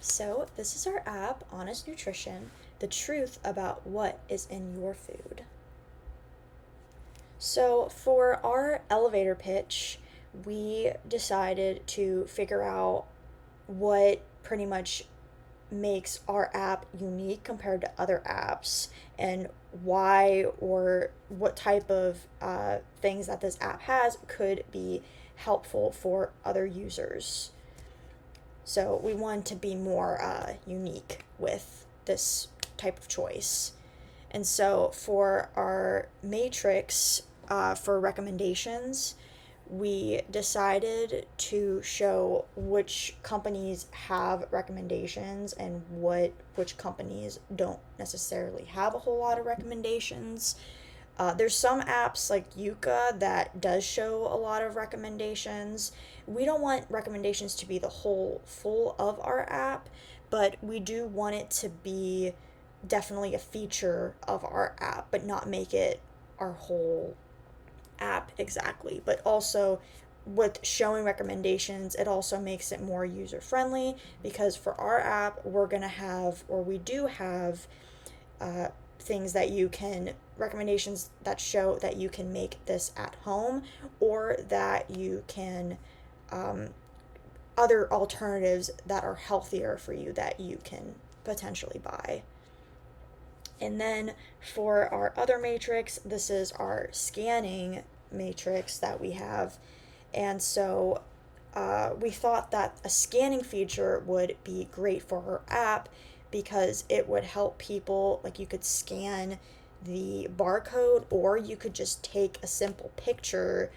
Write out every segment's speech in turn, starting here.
So, this is our app, Honest Nutrition, the truth about what is in your food. So, for our elevator pitch, we decided to figure out what pretty much makes our app unique compared to other apps and why or what type of things that this app has could be helpful for other users. So we wanted to be more unique with this type of choice. And so for our matrix for recommendations, we decided to show which companies have recommendations and which companies don't necessarily have a whole lot of recommendations. There's some apps like Yuka that does show a lot of recommendations. We don't want recommendations to be the whole full of our app, but we do want it to be definitely a feature of our app, but not make it our whole app exactly. But also, with showing recommendations, it also makes it more user friendly because for our app, we're going to have, or we do have, uh, things that you can recommendations that show that you can make this at home or that you can um, other alternatives that are healthier for you that you can potentially buy. And then for our other matrix, this is our scanning matrix that we have. And so we thought that a scanning feature would be great for our app because it would help people. Like you could scan the barcode, or you could just take a simple picture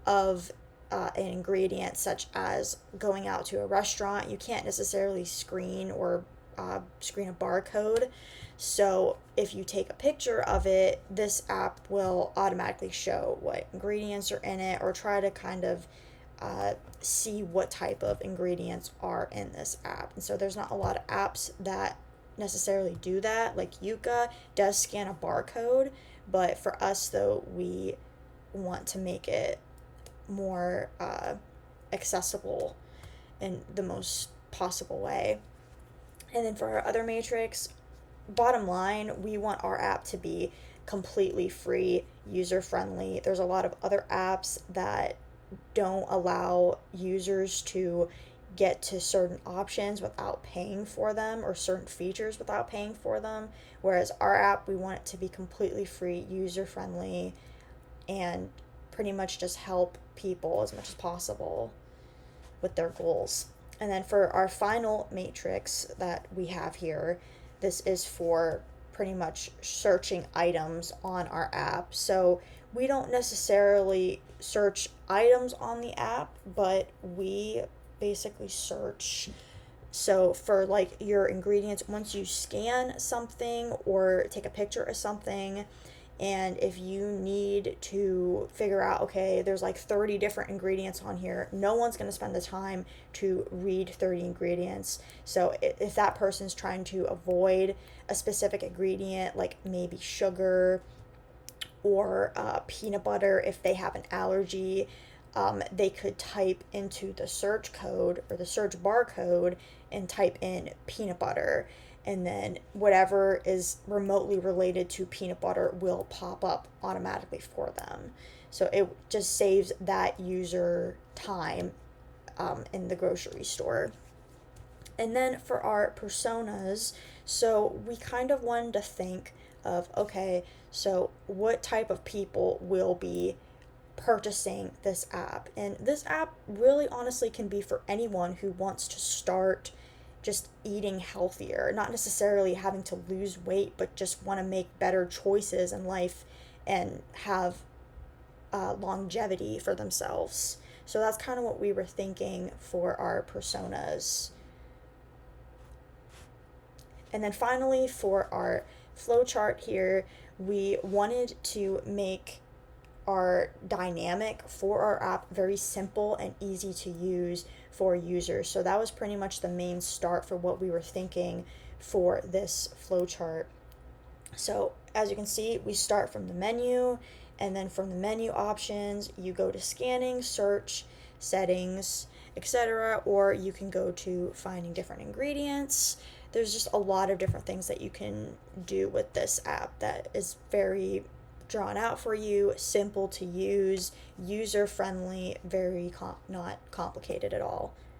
of an ingredient, such as going out to a restaurant. You can't necessarily screen a barcode. So if you take a picture of it, this app will automatically show what ingredients are in it or try to kind of see what type of ingredients are in this app. And so there's not a lot of apps that necessarily do that. Like Yuka does scan a barcode, but for us though, we want to make it more accessible in the most possible way. And then for our other matrix, bottom line, we want our app to be completely free, user friendly. There's a lot of other apps that don't allow users to get to certain options without paying for them or certain features without paying for them. Whereas our app, we want it to be completely free, user friendly, and pretty much just help people as much as possible with their goals. And then for our final matrix that we have here, this is for pretty much searching items on our app. So we don't necessarily search items on the app, but we basically search. So for like your ingredients, once you scan something or take a picture of something, and if you need to figure out, okay, there's like 30 different ingredients on here, no one's going to spend the time to read 30 ingredients. So if that person's trying to avoid a specific ingredient, like maybe sugar or peanut butter, if they have an allergy, they could type into the search code or the search barcode and type in peanut butter, and then whatever is remotely related to peanut butter will pop up automatically for them. So it just saves that user time in the grocery store. And then for our personas, so we kind of wanted to think of, okay, so what type of people will be purchasing this app? And this app really honestly can be for anyone who wants to start just eating healthier, not necessarily having to lose weight, but just want to make better choices in life and have longevity for themselves. So that's kind of what we were thinking for our personas. And then finally, for our flowchart here, we wanted to make our dynamic for our app very simple and easy to use for users. So that was pretty much the main start for what we were thinking for this flowchart. So as you can see, we start from the menu, and then from the menu options, you go to scanning, search, settings, etc. Or you can go to finding different ingredients. There's just a lot of different things that you can do with this app that is very drawn out for you, simple to use, user friendly, very not complicated at all.